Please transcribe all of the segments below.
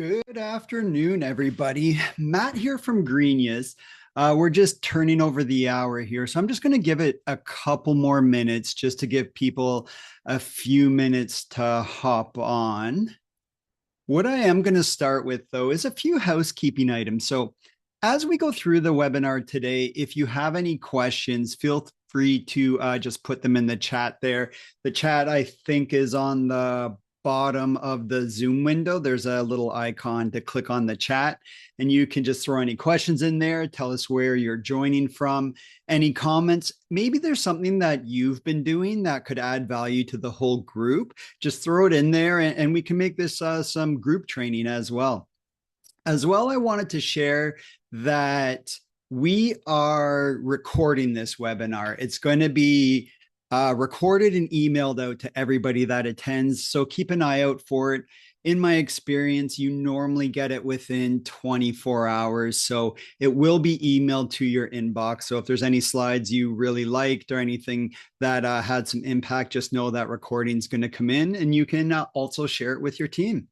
Good afternoon, everybody. Matt here from Greenius. We're just turning over the hour here. So I'm just going to give it a couple more minutes just to give people a few minutes to hop on. What I am going to start with, though, is a few housekeeping items. So as we go through the webinar today, if you have any questions, feel free to just put them in the chat there. The chat, I think, is on the bottom of the Zoom window. There's a little icon to click on the chat, and you can just throw any questions in there. Tell us where you're joining from, any comments. Maybe there's something that you've been doing that could add value to the whole group. Just throw it in there, and we can make this some group training as well. I wanted to share that we are recording this webinar. It's going to be recorded and emailed out to everybody that attends. So keep an eye out for it. In my experience, you normally get it within 24 hours. So it will be emailed to your inbox. So if there's any slides you really liked or anything that had some impact, just know that recording is going to come in, and you can also share it with your team.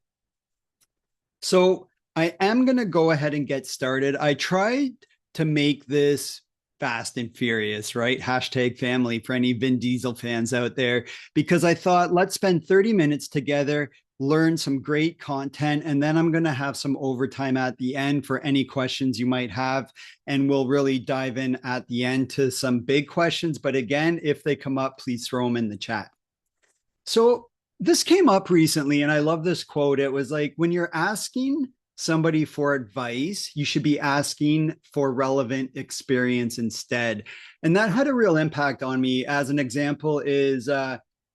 So I am going to go ahead and get started. I tried to make this fast and furious, right? Hashtag family for any Vin Diesel fans out there, because I thought, let's spend 30 minutes together, learn some great content, and then I'm going to have some overtime at the end for any questions you might have. And we'll really dive in at the end to some big questions. But again, if they come up, please throw them in the chat. So this came up recently, and I love this quote. It was like, when you're asking somebody for advice, you should be asking for relevant experience instead. And that had a real impact on me. As an example is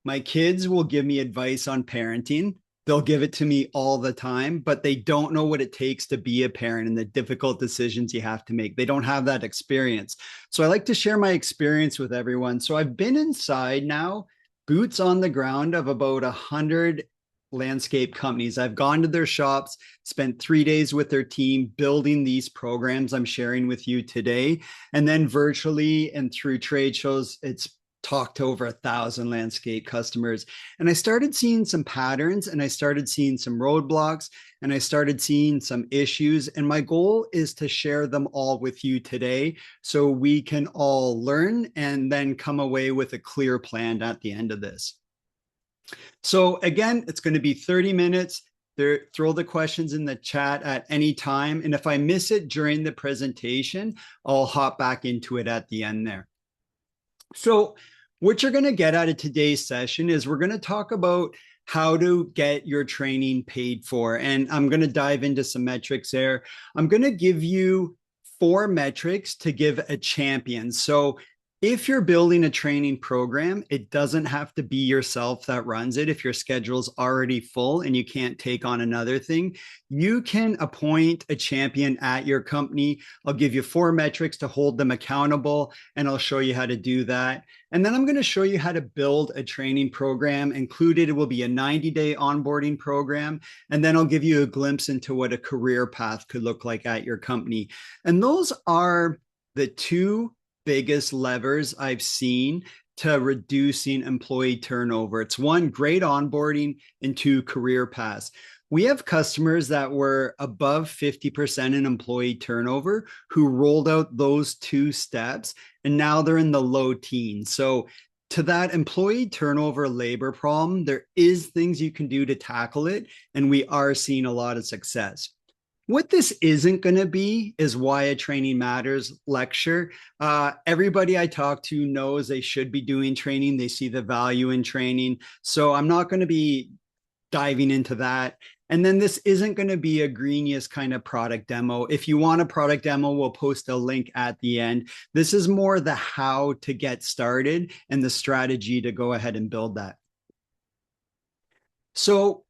my kids will give me advice on parenting. They'll give it to me all the time, but they don't know what it takes to be a parent and the difficult decisions you have to make. They don't have that experience. So I like to share my experience with everyone. So I've been inside now, boots on the ground, of about 100 landscape companies. I've gone to their shops, spent 3 days with their team building these programs I'm sharing with you today. And then virtually and through trade shows, it's talked to over 1,000 landscape customers. And I started seeing some patterns, and I started seeing some roadblocks, and I started seeing some issues. And my goal is to share them all with you today so we can all learn and then come away with a clear plan at the end of this. So again, it's going to be 30 minutes. Throw the questions in the chat at any time. And if I miss it during the presentation, I'll hop back into it at the end there. So what you're going to get out of today's session is we're going to talk about how to get your training paid for. And I'm going to dive into some metrics there. I'm going to give you 4 metrics to give a champion. So if you're building a training program, it doesn't have to be yourself that runs it. If your schedule's already full and you can't take on another thing, you can appoint a champion at your company. I'll give you 4 metrics to hold them accountable, and I'll show you how to do that. And then I'm going to show you how to build a training program. Included, it will be a 90-day onboarding program. And then I'll give you a glimpse into what a career path could look like at your company. And those are the 2 biggest levers I've seen to reducing employee turnover. It's 1, great onboarding, and 2, career paths. We have customers that were above 50% in employee turnover who rolled out those 2 steps, and now they're in the low teens. So to that employee turnover labor problem, there is things you can do to tackle it, and we are seeing a lot of success. What this isn't going to be is Why a Training Matters lecture. Everybody I talk to knows they should be doing training. They see the value in training. So I'm not going to be diving into that. And then this isn't going to be a Greenius kind of product demo. If you want a product demo, we'll post a link at the end. This is more the how to get started and the strategy to go ahead and build that. So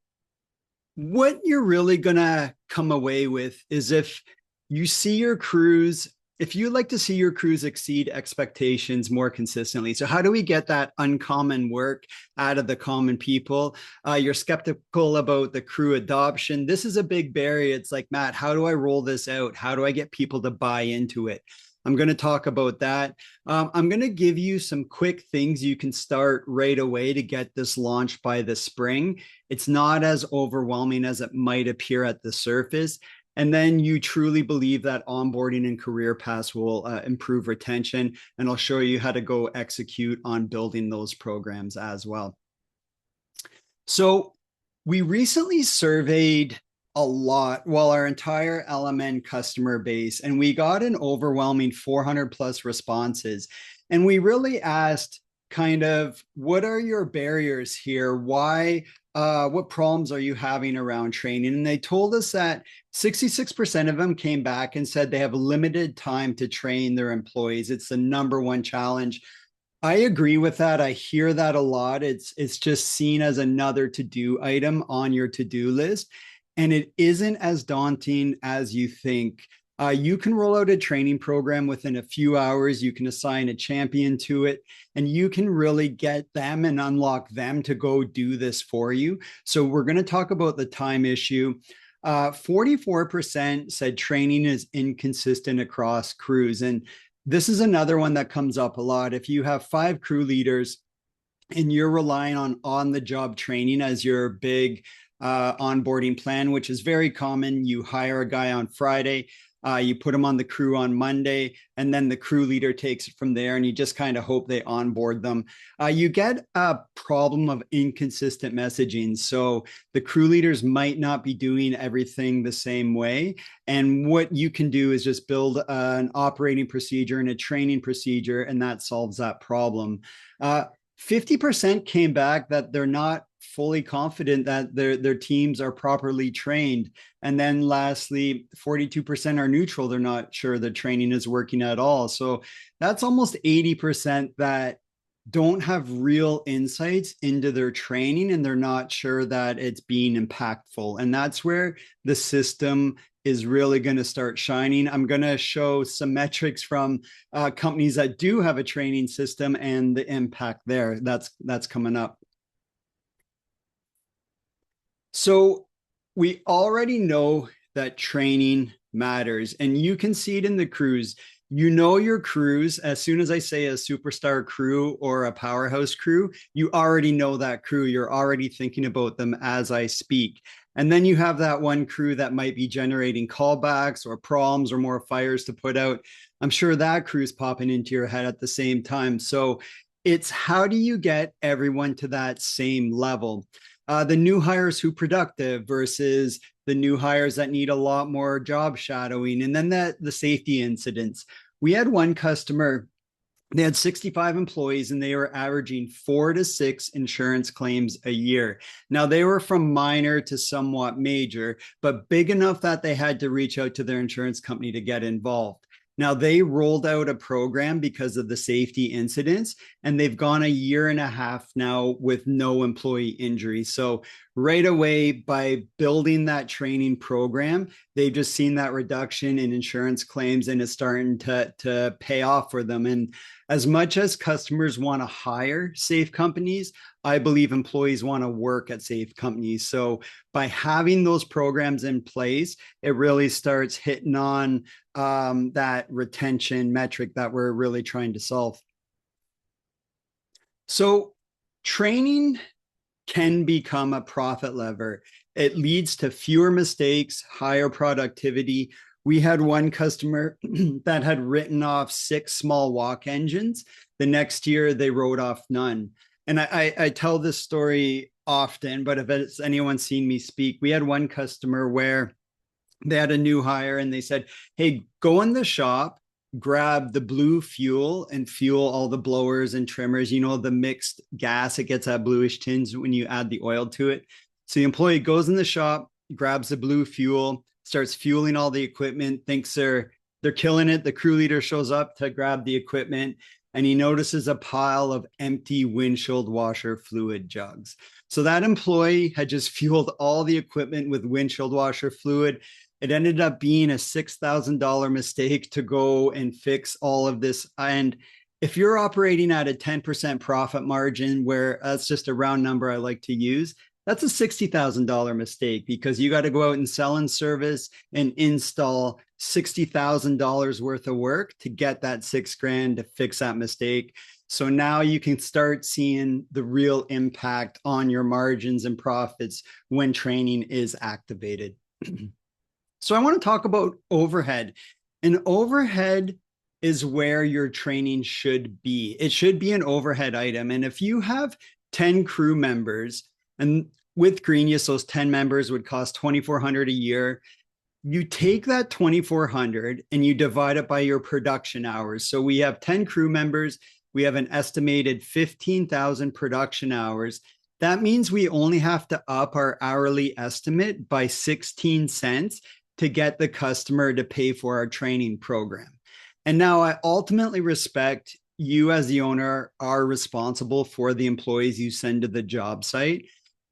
what you're really going to come away with is if you see your crews, if you like to see your crews exceed expectations more consistently. So how do we get that uncommon work out of the common people? You're skeptical about the crew adoption. This is a big barrier. It's like, Matt, how do I roll this out? How do I get people to buy into it? I'm going to talk about that. I'm going to give you some quick things you can start right away to get this launched by the spring. It's not as overwhelming as it might appear at the surface. And then you truly believe that onboarding and career paths will improve retention. And I'll show you how to go execute on building those programs as well. So we recently surveyed a lot, well, our entire LMN customer base, and we got an overwhelming 400 plus responses. And we really asked kind of, what are your barriers here? Why, what problems are you having around training? And they told us that 66% of them came back and said they have limited time to train their employees. It's the number one challenge. I agree with that. I hear that a lot. It's just seen as another to-do item on your to-do list, and it isn't as daunting as you think. You can roll out a training program within a few hours. You can assign a champion to it, and you can really get them and unlock them to go do this for you. So we're going to talk about the time issue. 44% said training is inconsistent across crews. And this is another one that comes up a lot. If you have 5 crew leaders and you're relying on the job training as your big onboarding plan, which is very common, you hire a guy on Friday, you put him on the crew on Monday, and then the crew leader takes it from there, and you just kind of hope they onboard them. You get a problem of inconsistent messaging. So the crew leaders might not be doing everything the same way. And what you can do is just build an operating procedure and a training procedure, and that solves that problem. 50% came back that they're not fully confident that their teams are properly trained. And then lastly, 42% are neutral. They're not sure the training is working at all. So that's almost 80% that don't have real insights into their training, and they're not sure that it's being impactful. And that's where the system is really going to start shining. I'm going to show some metrics from companies that do have a training system and the impact there. That's coming up. So we already know that training matters, and you can see it in the crews. You know your crews. As soon as I say a superstar crew or a powerhouse crew, you already know that crew. You're already thinking about them as I speak. And then you have that one crew that might be generating callbacks or problems or more fires to put out. I'm sure that crew's popping into your head at the same time. So it's how do you get everyone to that same level? The new hires who productive versus the new hires that need a lot more job shadowing. And then the safety incidents. We had one customer, they had 65 employees and they were averaging 4 to 6 insurance claims a year. Now they were from minor to somewhat major, but big enough that they had to reach out to their insurance company to get involved. Now they rolled out a program because of the safety incidents, and they've gone a year and a half now with no employee injury. So right away, by building that training program, they've just seen that reduction in insurance claims, and it's starting to pay off for them. And as much as customers want to hire safe companies, I believe employees want to work at safe companies. So by having those programs in place, it really starts hitting on that retention metric that we're really trying to solve. So training can become a profit lever. It leads to fewer mistakes, higher productivity. We had one customer that had written off 6 small walk engines. The next year, they wrote off none. And I tell this story often, but if it's anyone seen me speak, we had one customer where they had a new hire and they said, hey, go in the shop, grab the blue fuel and fuel all the blowers and trimmers, you know, the mixed gas, it gets that bluish tinge when you add the oil to it. So the employee goes in the shop, grabs the blue fuel, starts fueling all the equipment, thinks they're killing it. The crew leader shows up to grab the equipment, and he notices a pile of empty windshield washer fluid jugs. So that employee had just fueled all the equipment with windshield washer fluid. It ended up being a $6,000 mistake to go and fix all of this. And if you're operating at a 10% profit margin, where that's just a round number I like to use, that's a $60,000 mistake, because you got to go out and sell and service and install $60,000 worth of work to get that $6,000 to fix that mistake. So now you can start seeing the real impact on your margins and profits when training is activated. So I want to talk about overhead. And overhead is where your training should be. It should be an overhead item. And if you have 10 crew members, and with Greenius, those 10 members would cost $2,400 a year. You take that 2,400 and you divide it by your production hours. So we have 10 crew members. We have an estimated 15,000 production hours. That means we only have to up our hourly estimate by 16 cents to get the customer to pay for our training program. And now I ultimately respect you as the owner are responsible for the employees you send to the job site,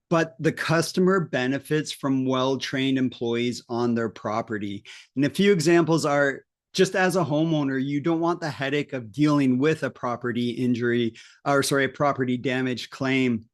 but the customer benefits from well-trained employees on their property. And a few examples are, just as a homeowner, you don't want the headache of dealing with a property injury, or sorry, a property damage claim.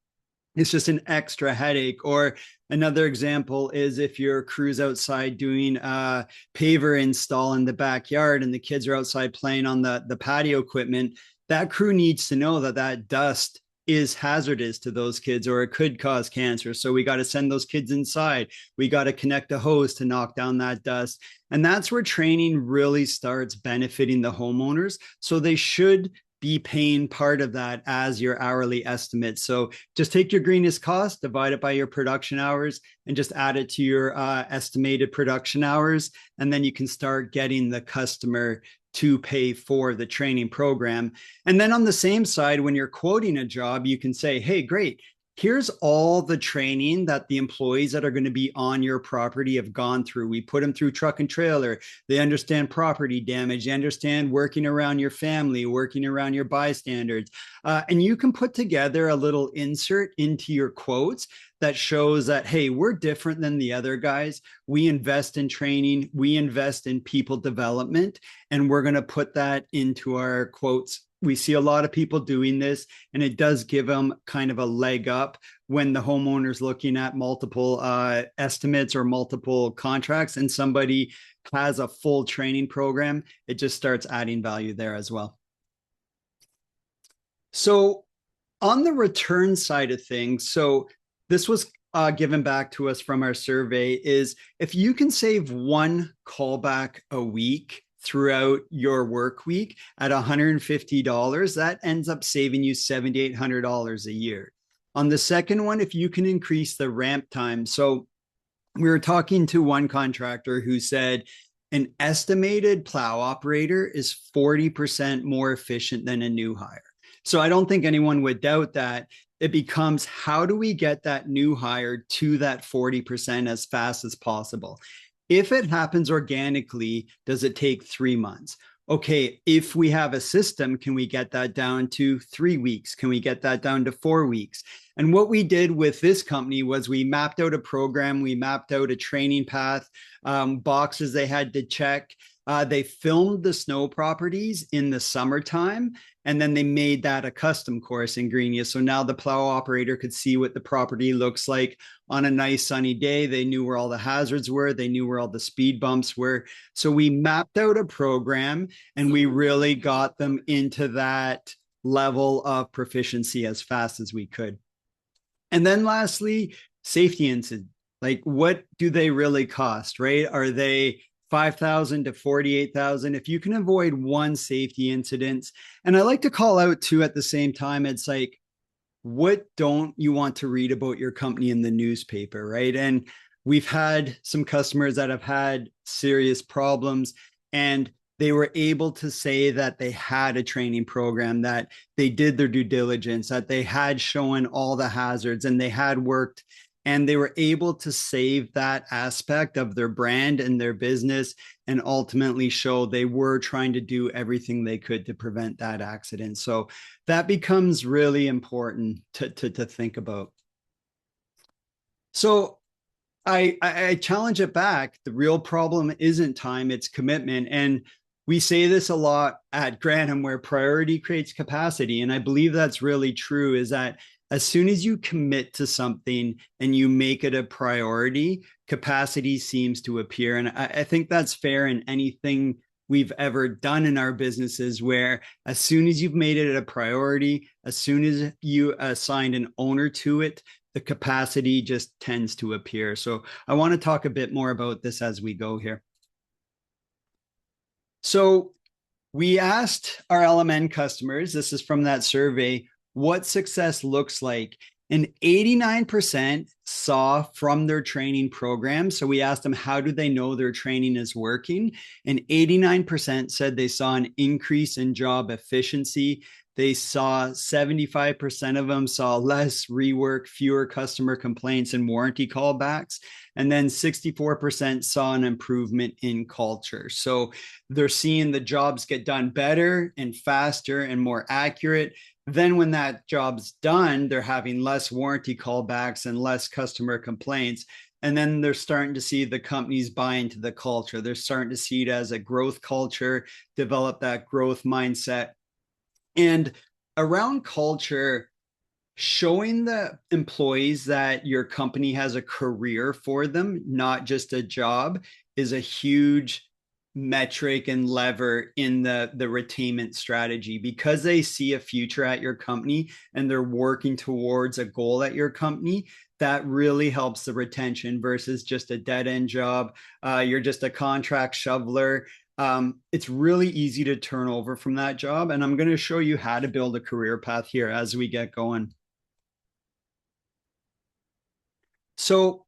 It's just an extra headache. Or another example is if your crew's outside doing a paver install in the backyard and the kids are outside playing on the patio equipment, that crew needs to know that that dust is hazardous to those kids, or it could cause cancer. So we got to send those kids inside. We got to connect a hose to knock down that dust. And that's where training really starts benefiting the homeowners. So they should be paying part of that as your hourly estimate. So just take your Greenius cost, divide it by your production hours, and just add it to your estimated production hours. And then you can start getting the customer to pay for the training program. And then on the same side, when you're quoting a job, you can say, hey, great, here's all the training that the employees that are going to be on your property have gone through. We put them through truck and trailer. They understand property damage. They understand working around your family, working around your bystanders. And you can put together a little insert into your quotes that shows that, hey, we're different than the other guys. We invest in training, we invest in people development, and we're going to put that into our quotes. We see a lot of people doing this, and it does give them kind of a leg up when the homeowner's looking at multiple estimates or multiple contracts, and somebody has a full training program. It just starts adding value there as well. So on the return side of things, so this was given back to us from our survey, is if you can save one callback a week throughout your work week at $150, that ends up saving you $7,800 a year. On the second one, if you can increase the ramp time. So we were talking to one contractor who said an estimated plow operator is 40% more efficient than a new hire. So I don't think anyone would doubt that. It becomes, how do we get that new hire to that 40% as fast as possible? If it happens organically, does it take 3 months? Okay, if we have a system, can we get that down to 3 weeks? Can we get that down to 4 weeks? And what we did with this company was we mapped out a program, we mapped out a training path, boxes they had to check. They filmed the snow properties in the summertime, and then they made that a custom course in Greenius. So now the plow operator could see what the property looks like on a nice sunny day. They knew where all the hazards were. They knew where all the speed bumps were. So we mapped out a program, and we really got them into that level of proficiency as fast as we could. And then lastly, safety incidents. Like, what do they really cost, right? Are they $5,000 to $48,000? If you can avoid one safety incident, and I like to call out too at the same time, it's like, what don't you want to read about your company in the newspaper, right? And we've had some customers that have had serious problems, and they were able to say that they had a training program, that they did their due diligence, that they had shown all the hazards, and they had worked, and they were able to save that aspect of their brand and their business, and ultimately show they were trying to do everything they could to prevent that accident. So that becomes really important to think about. So I challenge it back. The real problem isn't time, it's commitment. And we say this a lot at Grantham, where priority creates capacity. And I believe that's really true, is that As soon as you commit to something and you make it a priority, capacity seems to appear. And I think that's fair in anything we've ever done in our businesses, where as soon as you've made it a priority, as soon as you assigned an owner to it, the capacity just tends to appear. So I want to talk a bit more about this as we go here. So we asked our LMN customers, this is from that survey, what success looks like. And 89% saw from their training program. So we asked them, how do they know their training is working? And 89% said they saw an increase in job efficiency. They saw 75% of them saw less rework, fewer customer complaints and warranty callbacks. And then 64% saw an improvement in culture. So they're seeing the jobs get done better and faster and more accurate. Then when that job's done, they're having less warranty callbacks and less customer complaints. And then they're starting to see the companies buy into the culture. They're starting to see it as a growth culture, develop that growth mindset. And around culture, showing the employees that your company has a career for them, not just a job, is a huge metric and lever in the retainment strategy, because they see a future at your company and they're working towards a goal at your company. That really helps the retention versus just a dead end job. You're just a contract shoveler. It's really easy to turn over from that job. And I'm going to show you how to build a career path here as we get going. So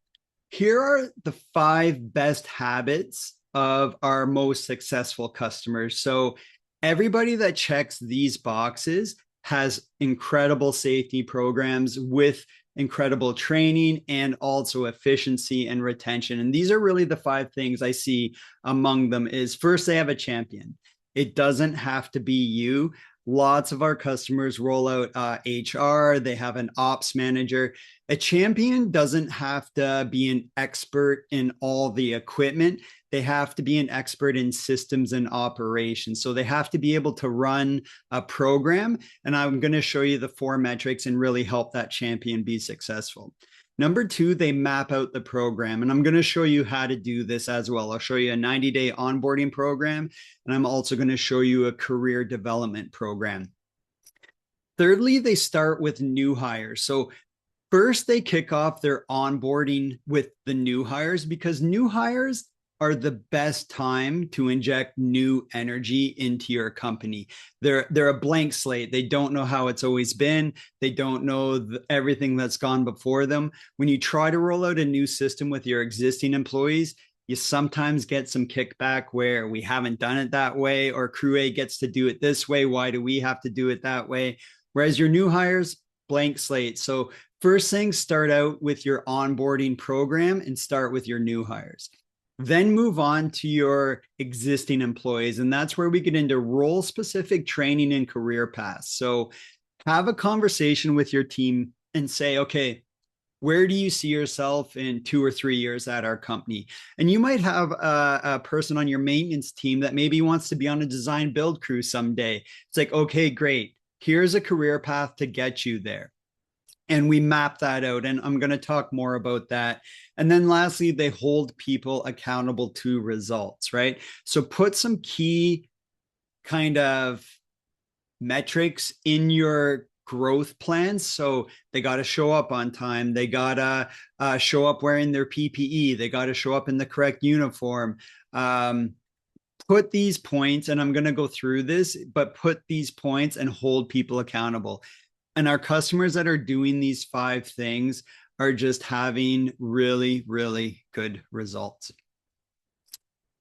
here are the 5 best habits of our most successful customers. So everybody that checks these boxes has incredible safety programs with incredible training and also efficiency and retention. And these are really the 5 things I see among them. Is first, they have a champion. It doesn't have to be you. Lots of our customers roll out HR. They have an ops manager. A champion doesn't have to be an expert in all the equipment. They have to be an expert in systems and operations. So they have to be able to run a program. And I'm going to show you the 4 metrics and really help that champion be successful. Number 2, they map out the program. And I'm going to show you how to do this as well. I'll show you a 90-day onboarding program. And I'm also going to show you a career development program. Thirdly, they start with new hires. So first, they kick off their onboarding with the new hires, because new hires are the best time to inject new energy into your company. They're a blank slate. They don't know how it's always been. They don't know everything that's gone before them. When you try to roll out a new system with your existing employees, you sometimes get some kickback where we haven't done it that way, or crew A gets to do it this way. Why do we have to do it that way? Whereas your new hires, blank slate. So first thing, start out with your onboarding program and start with your new hires. Then move on to your existing employees. And that's where we get into role specific training and career paths. So have a conversation with your team and say, okay, where do you see yourself in 2 or 3 years at our company? And you might have a person on your maintenance team that maybe wants to be on a design build crew someday. It's like, okay, great. Here's a career path to get you there. And we map that out. And I'm going to talk more about that. And then lastly, they hold people accountable to results, right? So put some key kind of metrics in your growth plans. So they got to show up on time. They got to show up wearing their PPE. They got to show up in the correct uniform. Put these points, and I'm going to go through this, but put these points and hold people accountable. And our customers that are doing these 5 things are just having really, really good results.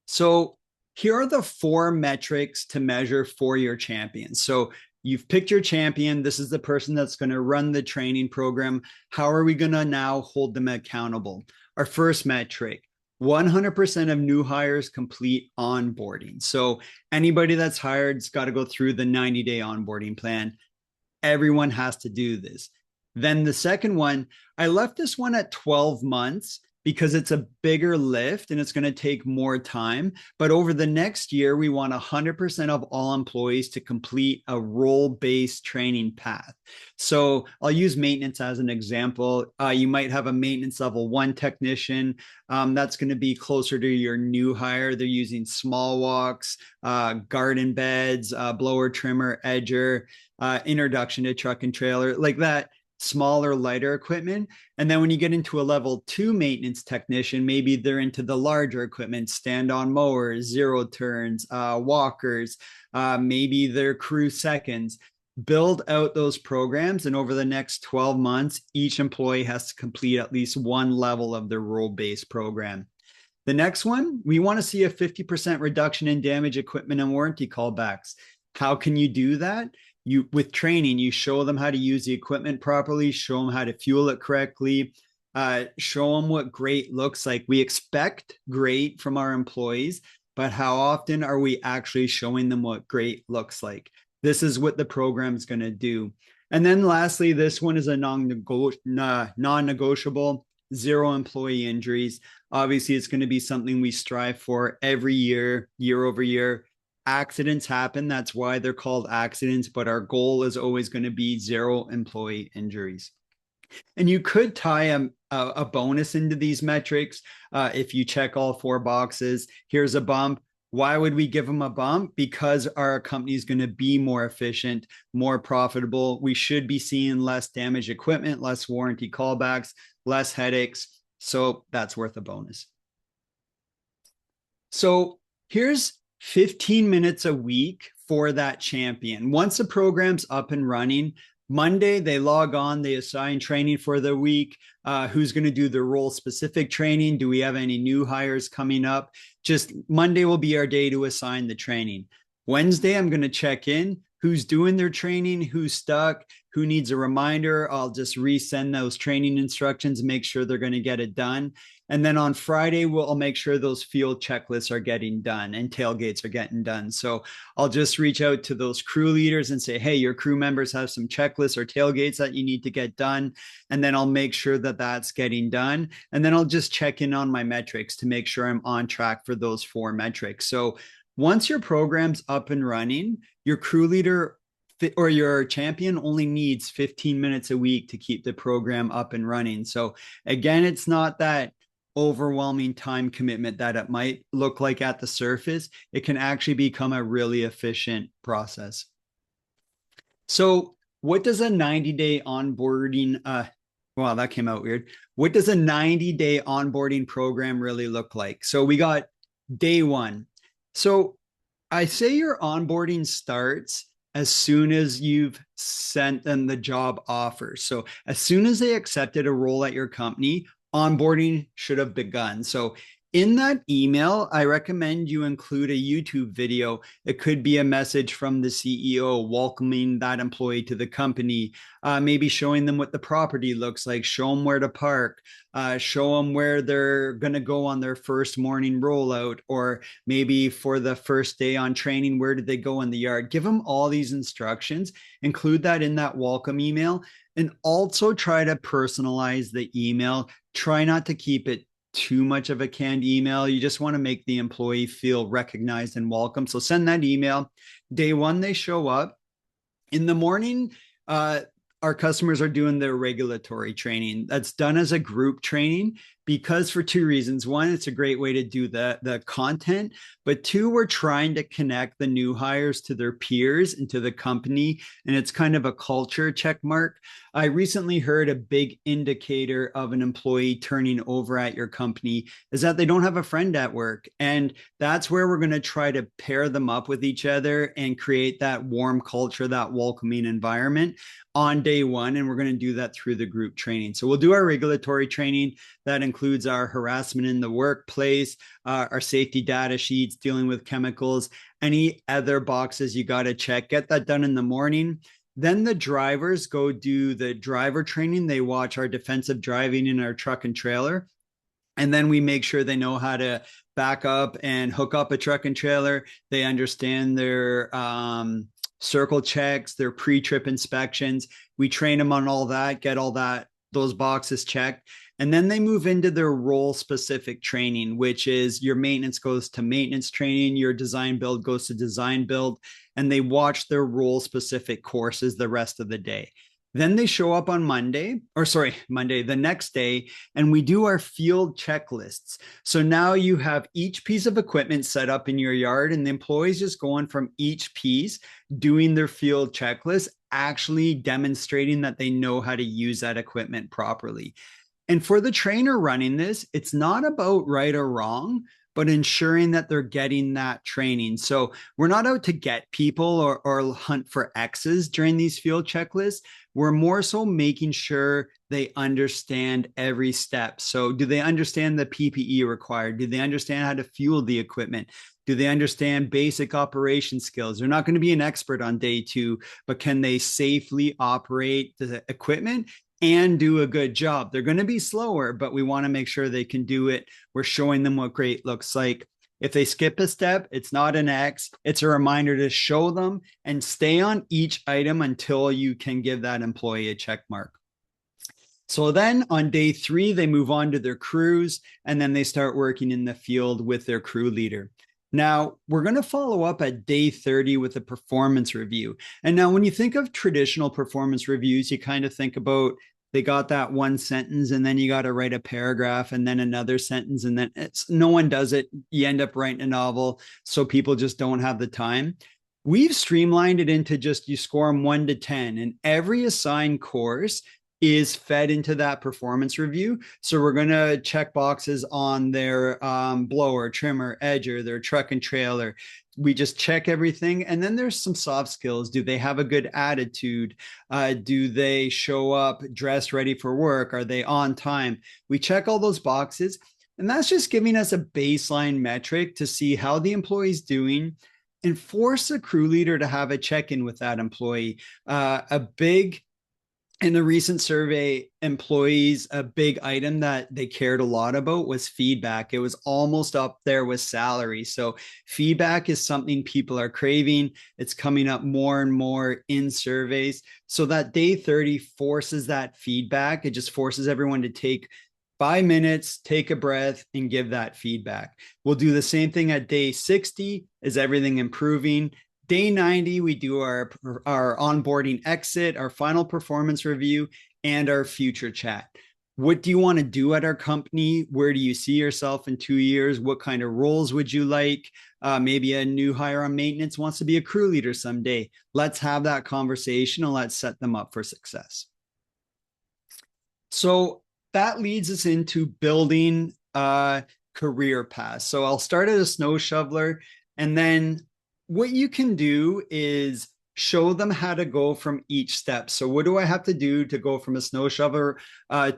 So here are the 4 metrics to measure for your champion. So you've picked your champion. This is the person that's going to run the training program. How are we going to now hold them accountable? Our first metric, 100% of new hires complete onboarding. So anybody that's hired's got to go through the 90-day onboarding plan. Everyone has to do this. Then the second one, I left this one at 12 months because it's a bigger lift and it's going to take more time. But over the next year, we want 100% of all employees to complete a role-based training path. So I'll use maintenance as an example. You might have a maintenance level 1 technician. That's going to be closer to your new hire. They're using small walks, garden beds, blower trimmer, edger, introduction to truck and trailer, like that smaller, lighter equipment. And then when you get into a level 2 maintenance technician, maybe they're into the larger equipment, stand-on mowers, zero turns, walkers, maybe they're crew seconds. Build out those programs, and over the next 12 months, each employee has to complete at least one level of their role-based program. The next one, we want to see a 50% reduction in damage equipment and warranty callbacks. How can you do that? With training, you show them how to use the equipment properly, show them how to fuel it correctly, show them what great looks like. We expect great from our employees, but how often are we actually showing them what great looks like? This is what the program is going to do. And then lastly, this one is a non-negotiable, 0 employee injuries. Obviously, it's going to be something we strive for every year, year over year. Accidents happen. That's why they're called accidents, but our goal is always going to be 0 employee injuries. And you could tie a bonus into these metrics. If you check all 4 boxes, here's a bump. Why would we give them a bump? Because our company is going to be more efficient, more profitable. We should be seeing less damaged equipment, less warranty callbacks, less headaches. So that's worth a bonus. So here's 15 minutes a week for that champion. Once the program's up and running, Monday, they log on, they assign training for the week. Who's going to do the role specific training? Do we have any new hires coming up? Just Monday will be our day to assign the training. Wednesday, I'm going to check in. Who's doing their training? Who's stuck? Who needs a reminder? I'll just resend those training instructions, make sure they're going to get it done. And then on Friday, I'll make sure those field checklists are getting done and tailgates are getting done. So I'll just reach out to those crew leaders and say, hey, your crew members have some checklists or tailgates that you need to get done. And then I'll make sure that that's getting done. And then I'll just check in on my metrics to make sure I'm on track for those 4 metrics. So once your program's up and running, your crew leader or your champion only needs 15 minutes a week to keep the program up and running. So again, it's not that overwhelming time commitment that it might look like at the surface. It can actually become a really efficient process. So what does a 90-day onboarding, wow, that came out weird. What does a 90-day onboarding program really look like? So we got day 1. So I say your onboarding starts as soon as you've sent them the job offer. So as soon as they accepted a role at your company, onboarding should have begun. So in that email, I recommend you include a YouTube video. It could be a message from the CEO welcoming that employee to the company, maybe showing them what the property looks like, show them where to park, show them where they're going to go on their first morning rollout, or maybe for the first day on training, where did they go in the yard? Give them all these instructions, include that in that welcome email, and also try to personalize the email. Try not to keep it too much of a canned email. You just want to make the employee feel recognized and welcome. So send that email. Day 1, they show up. In the morning, our customers are doing their regulatory training. That's done as a group training because for 2 reasons. 1, it's a great way to do the content, but 2, we're trying to connect the new hires to their peers and to the company, and it's kind of a culture check mark. I recently heard a big indicator of an employee turning over at your company is that they don't have a friend at work, and that's where we're going to try to pair them up with each other and create that warm culture, that welcoming environment on day 1, and we're going to do that through the group training. So we'll do our regulatory training. That includes our harassment in the workplace, our safety data sheets, dealing with chemicals, any other boxes you got to check. Get that done in the morning. Then the drivers go do the driver training. They watch our defensive driving in our truck and trailer. And then we make sure they know how to back up and hook up a truck and trailer. They understand their circle checks, their pre-trip inspections. We train them on all that, get all that those boxes checked. And then they move into their role specific training, which is your maintenance goes to maintenance training, your design build goes to design build, and they watch their role specific courses the rest of the day. Then they show up on Monday, the next day, and we do our field checklists. So now you have each piece of equipment set up in your yard, and the employees just going from each piece, doing their field checklist, actually demonstrating that they know how to use that equipment properly. And for the trainer running this, it's not about right or wrong, but ensuring that they're getting that training. So we're not out to get people or hunt for X's during these field checklists. We're more so making sure they understand every step. So do they understand the PPE required? Do they understand how to fuel the equipment? Do they understand basic operation skills? They're not going to be an expert on day 2, but can they safely operate the equipment and do a good job? They're going to be slower, but we want to make sure they can do it. We're showing them what great looks like. If they skip a step, it's not an X. It's a reminder to show them and stay on each item until you can give that employee a check mark. So then on day 3, they move on to their crews, and then they start working in the field with their crew leader. Now, we're going to follow up at day 30 with a performance review. And now when you think of traditional performance reviews, you kind of think about they got that one sentence and then you got to write a paragraph and then another sentence, and then no one does it. You end up writing a novel, so people just don't have the time. We've streamlined it into just you score them 1 to 10, and every assigned course is fed into that performance review. So we're going to check boxes on their blower, trimmer, edger, their truck and trailer. We just check everything. And then there's some soft skills. Do they have a good attitude? Do they show up dressed, ready for work? Are they on time? We check all those boxes. And that's just giving us a baseline metric to see how the employee's doing and force a crew leader to have a check-in with that employee. In the recent survey, employees, a big item that they cared a lot about was feedback. It was almost up there with salary. So feedback is something people are craving. It's coming up more and more in surveys. So that day 30 forces that feedback. It just forces everyone to take 5 minutes, take a breath, and give that feedback. We'll do the same thing at day 60. Is everything improving? Day 90, we do our onboarding exit, our final performance review, and our future chat. What do you want to do at our company? Where do you see yourself in 2 years? What kind of roles would you like? Maybe a new hire on maintenance wants to be a crew leader someday. Let's have that conversation and let's set them up for success. So that leads us into building a career path. So I'll start as a snow shoveler, and then what you can do is show them how to go from each step. So what do I have to do to go from a snow shoveler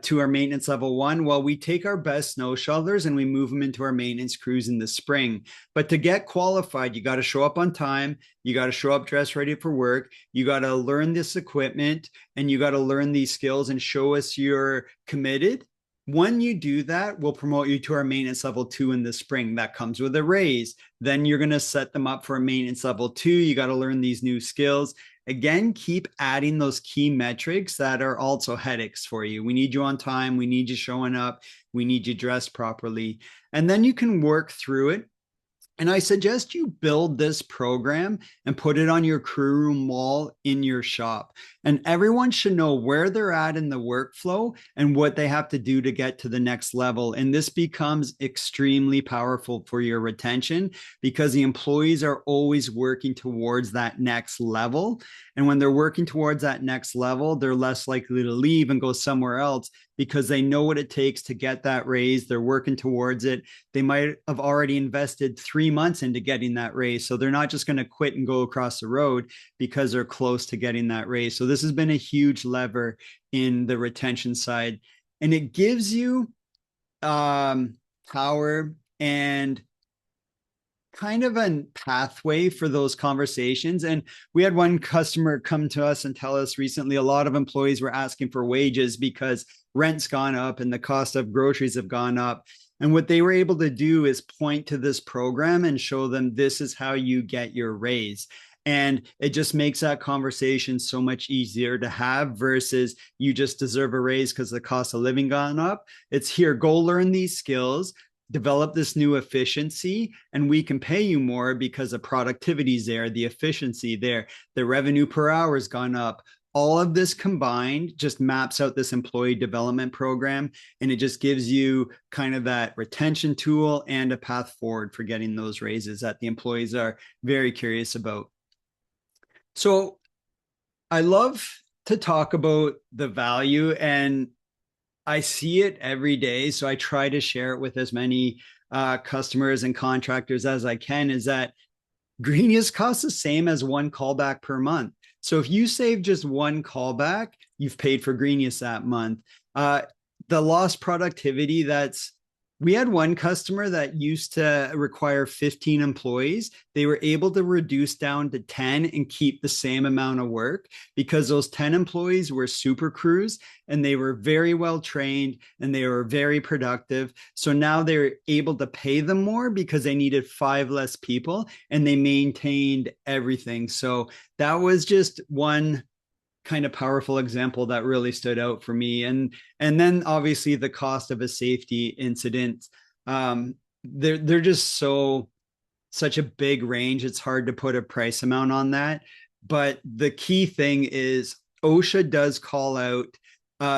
to our maintenance level 1? Well, we take our best snow shovelers and we move them into our maintenance crews in the spring. But to get qualified, you got to show up on time. You got to show up dressed ready for work. You got to learn this equipment and you got to learn these skills and show us you're committed. When you do that, we'll promote you to our maintenance level 2 in the spring. That comes with a raise. Then you're going to set them up for a maintenance level 2. You got to learn these new skills. Again, keep adding those key metrics that are also headaches for you. We need you on time. We need you showing up. We need you dressed properly. And then you can work through it. And I suggest you build this program and put it on your crew room wall in your shop. And everyone should know where they're at in the workflow and what they have to do to get to the next level. And this becomes extremely powerful for your retention because the employees are always working towards that next level. And when they're working towards that next level, they're less likely to leave and go somewhere else because they know what it takes to get that raise. They're working towards it. They might have already invested 3 months into getting that raise. So they're not just going to quit and go across the road because they're close to getting that raise. So this has been a huge lever in the retention side. And it gives you power and kind of a pathway for those conversations. And we had one customer come to us and tell us recently, a lot of employees were asking for wages because rent's gone up and the cost of groceries have gone up. And what they were able to do is point to this program and show them this is how you get your raise. And it just makes that conversation so much easier to have versus you just deserve a raise because the cost of living gone up. It's here, go learn these skills, develop this new efficiency, and we can pay you more because the productivity's there, the efficiency there, the revenue per hour has gone up. All of this combined just maps out this employee development program, and it just gives you kind of that retention tool and a path forward for getting those raises that the employees are very curious about. So I love to talk about the value, and I see it every day. So I try to share it with as many customers and contractors as I can, is that Greenius costs the same as one callback per month. So if you save just one callback, you've paid for Greenius that month. The lost productivity, we had one customer that used to require 15 employees. They were able to reduce down to 10 and keep the same amount of work because those 10 employees were super crews and they were very well trained and they were very productive. So now they're able to pay them more because they needed 5 less people and they maintained everything. So that was just one kind of powerful example that really stood out for me. And then obviously the cost of a safety incident. They're just such a big range. It's hard to put a price amount on that. But the key thing is OSHA does call out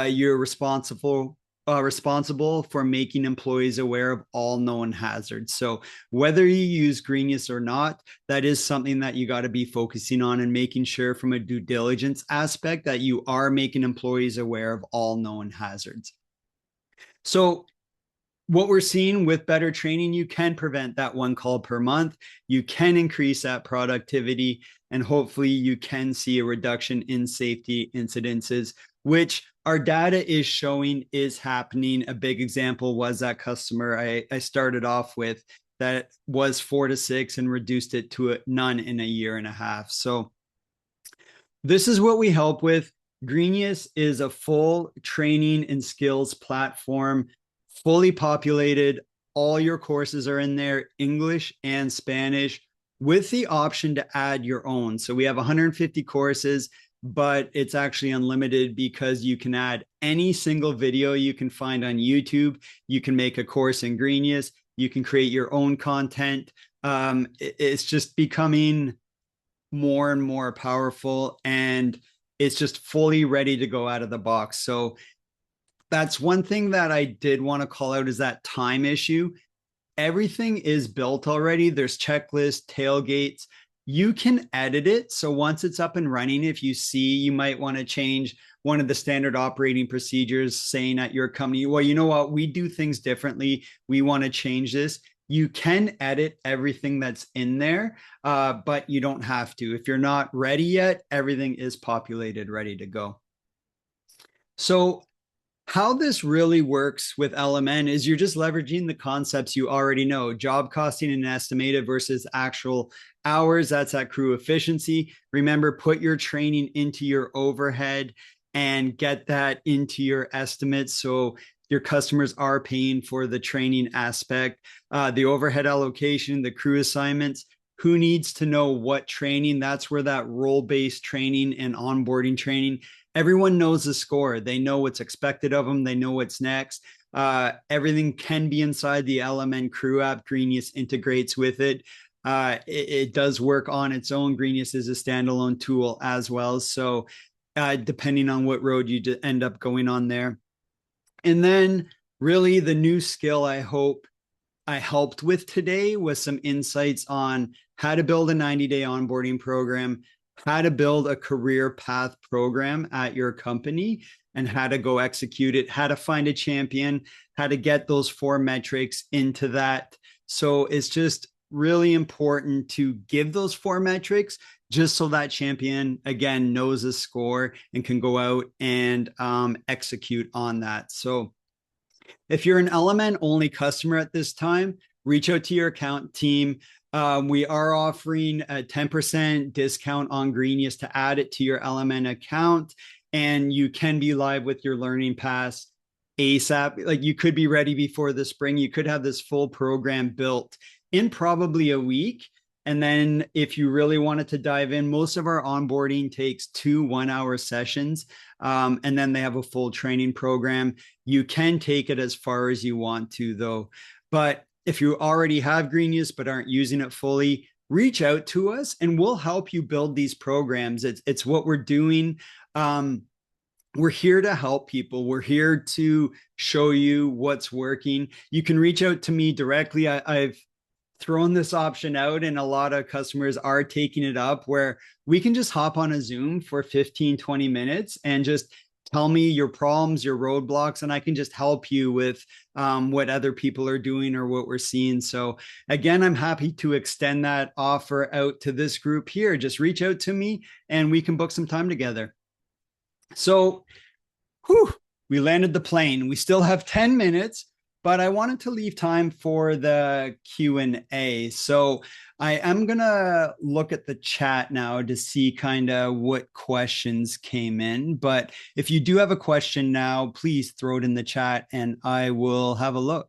you're responsible for making employees aware of all known hazards. So whether you use Greenius or not, that is something that you got to be focusing on and making sure from a due diligence aspect that you are making employees aware of all known hazards. So what we're seeing with better training, you can prevent that one call per month. You can increase that productivity, and hopefully you can see a reduction in safety incidences, which our data is showing is happening. A big example was that customer I started off with that was 4 to 6 and reduced it to none in a year and a half. So this is what we help with. Greenius is a full training and skills platform, fully populated. All your courses are in there, English and Spanish, with the option to add your own. So we have 150 courses, but it's actually unlimited because you can add any single video you can find on YouTube. You can make a course in Greenius. You can create your own content. It's just becoming more and more powerful, and it's just fully ready to go out of the box. So that's one thing that I did want to call out, is that time issue. Everything is built already. There's checklists, tailgates. You can edit it. So once it's up and running, if you see you might want to change one of the standard operating procedures, saying at your company, well, you know what, we do things differently, we want to change this. You can edit everything that's in there, but you don't have to. If you're not ready yet, everything is populated, ready to go. So how this really works with LMN is you're just leveraging the concepts you already know: job costing and estimated versus actual hours. That's that crew efficiency. Remember, put your training into your overhead and get that into your estimates. So your customers are paying for the training aspect, the overhead allocation, the crew assignments. Who needs to know what training? That's where that role-based training and onboarding training, everyone knows the score. They know what's expected of them. They know what's next. Everything can be inside the LMN Crew app. Greenius integrates with it. It does work on its own. Greenius is a standalone tool as well. So depending on what road you end up going on there. And then really the new skill I hope I helped with today was some insights on how to build a 90-day onboarding program, how to build a career path program at your company, and how to go execute it, how to find a champion, how to get those 4 metrics into that. So it's just really important to give those 4 metrics just so that champion, again, knows the score and can go out and execute on that. So if you're an LMN only customer at this time, reach out to your account team. We are offering a 10% discount on Greenius to add it to your LMN account, and you can be live with your learning pass ASAP. Like, you could be ready before the spring. You could have this full program built in probably a week. And then if you really wanted to dive in, most of our onboarding takes 2 1-hour sessions. And then they have a full training program. You can take it as far as you want to, though. But if you already have Greenius but aren't using it fully, reach out to us and we'll help you build these programs. It's what we're doing. We're here to help people. We're here to show you what's working. You can reach out to me directly. I've thrown this option out and a lot of customers are taking it up where we can just hop on a Zoom for 15-20 minutes and just tell me your problems, your roadblocks, and I can just help you with what other people are doing or what we're seeing. So again, I'm happy to extend that offer out to this group here. Just reach out to me and we can book some time together. So we landed the plane. We still have 10 minutes, but I wanted to leave time for the Q&A. So I am going to look at the chat now to see kind of what questions came in. But if you do have a question now, please throw it in the chat and I will have a look.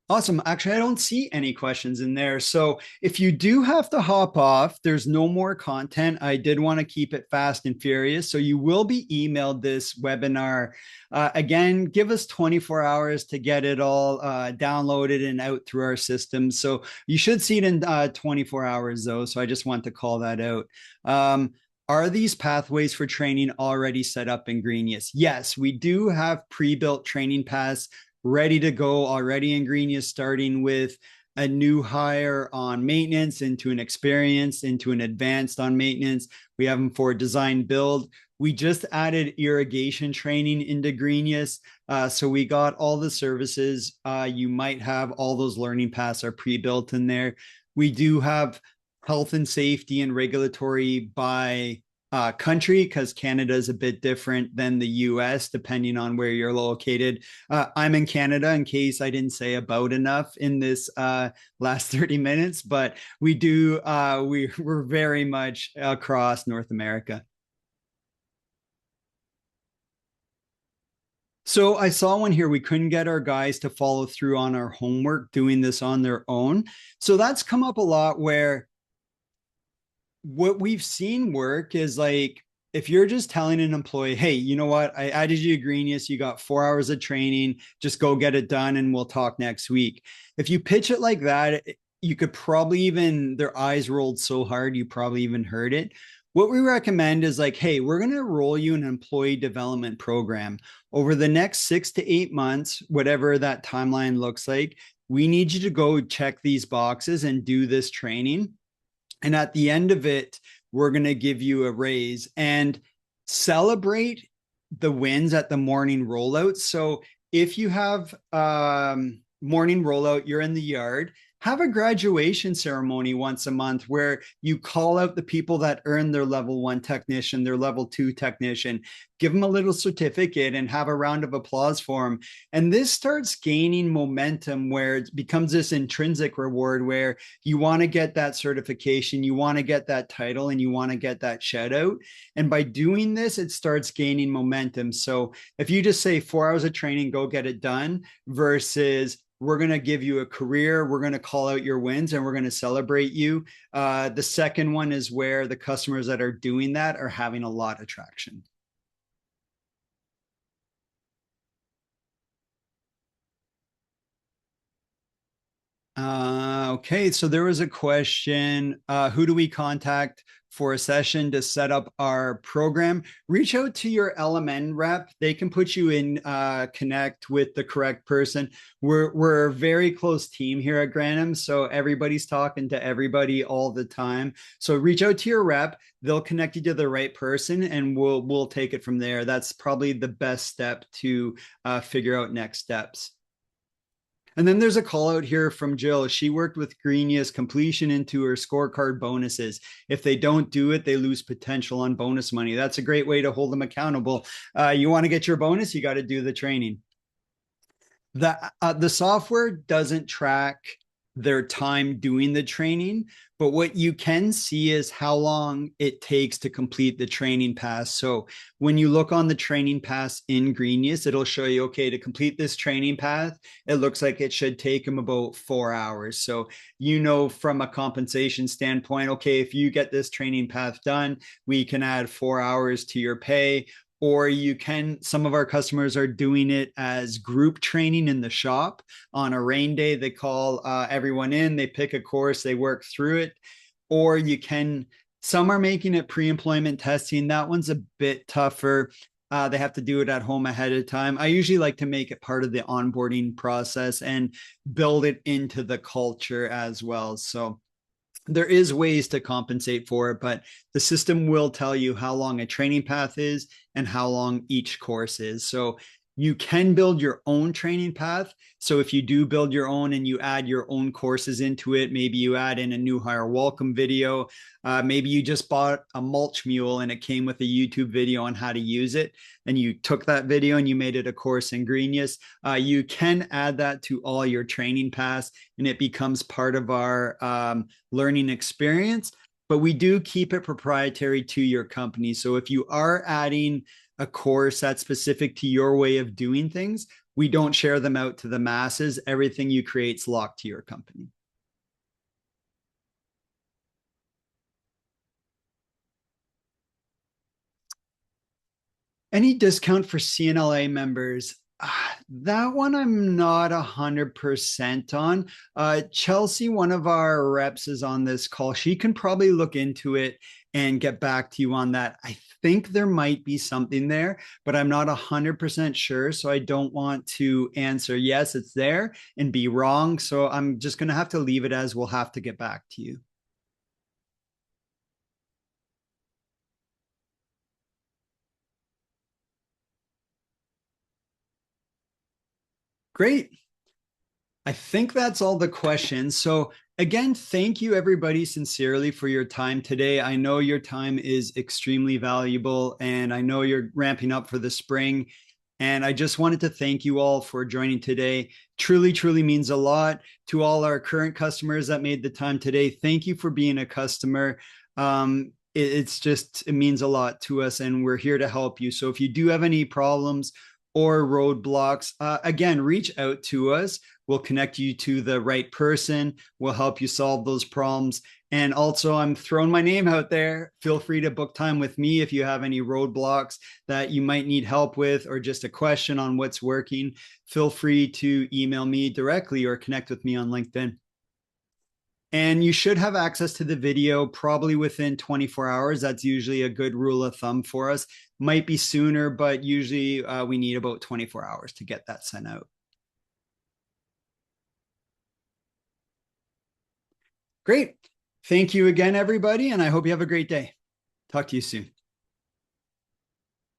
Awesome. Actually, I don't see any questions in there. So if you do have to hop off, there's no more content. I did want to keep it fast and furious. So you will be emailed this webinar. Again, give us 24 hours to get it all downloaded and out through our system. So you should see it in 24 hours, though. So I just want to call that out. Are these pathways for training already set up in Greenius? Yes, we do have pre-built training paths ready to go already in Greenius, starting with a new hire on maintenance into an experienced, into an advanced on maintenance. We have them for design build. We just added irrigation training into Greenius. So we got all the services. You might have all those learning paths are pre-built in there. We do have health and safety and regulatory by country, because Canada is a bit different than the US depending on where you're located. I'm in Canada, in case I didn't say about enough in this last 30 minutes, but we do, we're very much across North America. So I saw one here. We couldn't get our guys to follow through on our homework doing this on their own. So that's come up a lot where what we've seen work is like, if you're just telling an employee, hey, you know what, I added you to Greenius, you got 4 hours of training, just go get it done and we'll talk next week. If you pitch it like that, you could probably even, their eyes rolled so hard, you probably even heard it. What we recommend is like, hey, we're going to enroll you in an employee development program over the next 6 to 8 months, whatever that timeline looks like. We need you to go check these boxes and do this training. And at the end of it, we're going to give you a raise and celebrate the wins at the morning rollout. So if you have morning rollout, you're in the yard, have a graduation ceremony once a month where you call out the people that earned their level 1 technician, their level 2 technician, give them a little certificate and have a round of applause for them. And this starts gaining momentum where it becomes this intrinsic reward where you want to get that certification, you want to get that title, and you want to get that shout out. And by doing this, it starts gaining momentum. So if you just say 4 hours of training, go get it done, versus we're going to give you a career, we're going to call out your wins, and we're going to celebrate you. The second one is where the customers that are doing that are having a lot of traction. Okay, so there was a question, who do we contact for a session to set up our program? Reach out to your LMN rep. They can put you in connect with the correct person. We're a very close team here at Granham, so everybody's talking to everybody all the time. So reach out to your rep. They'll connect you to the right person, and we'll take it from there. That's probably the best step to figure out next steps. And then there's a call out here from Jill. She worked with Greenius completion into her scorecard bonuses. If they don't do it, they lose potential on bonus money. That's a great way to hold them accountable. You want to get your bonus, you got to do the training. The software doesn't track their time doing the training, but what you can see is how long it takes to complete the training pass. So when you look on the training pass in Greenius, it'll show you, okay, to complete this training path, it looks like it should take them about 4 hours. So, from a compensation standpoint, okay, if you get this training path done, we can add 4 hours to your pay. Or some of our customers are doing it as group training in the shop. On a rain day, they call everyone in, they pick a course, they work through it. Or some are making it pre-employment testing. That one's a bit tougher. They have to do it at home ahead of time. I usually like to make it part of the onboarding process and build it into the culture as well. So there is ways to compensate for it, but the system will tell you how long a training path is and how long each course is. So you can build your own training path. So if you do build your own and you add your own courses into it, maybe you add in a new hire welcome video, maybe you just bought a mulch mule and it came with a YouTube video on how to use it, and you took that video and you made it a course in Greenius, you can add that to all your training paths and it becomes part of our learning experience. But we do keep it proprietary to your company. So if you are adding a course that's specific to your way of doing things, we don't share them out to the masses. Everything you create is locked to your company. Any discount for CNLA members? That one I'm not 100% on. Chelsea, one of our reps, is on this call. She can probably look into it and get back to you on that. I think there might be something there, but I'm not 100% sure. So I don't want to answer yes, it's there and be wrong. So I'm just going to have to leave it as we'll have to get back to you. Great. I think that's all the questions. So, again, thank you everybody sincerely for your time today. I know your time is extremely valuable and I know you're ramping up for the spring. And I just wanted to thank you all for joining today. Truly, truly means a lot to all our current customers that made the time today. Thank you for being a customer. It means a lot to us and we're here to help you. So if you do have any problems or roadblocks, again, reach out to us. We'll connect you to the right person. We'll help you solve those problems. And also, I'm throwing my name out there. Feel free to book time with me if you have any roadblocks that you might need help with or just a question on what's working. Feel free to email me directly or connect with me on LinkedIn. And you should have access to the video probably within 24 hours. That's usually a good rule of thumb for us. Might be sooner, but usually we need about 24 hours to get that sent out. Great. Thank you again, everybody. And I hope you have a great day. Talk to you soon.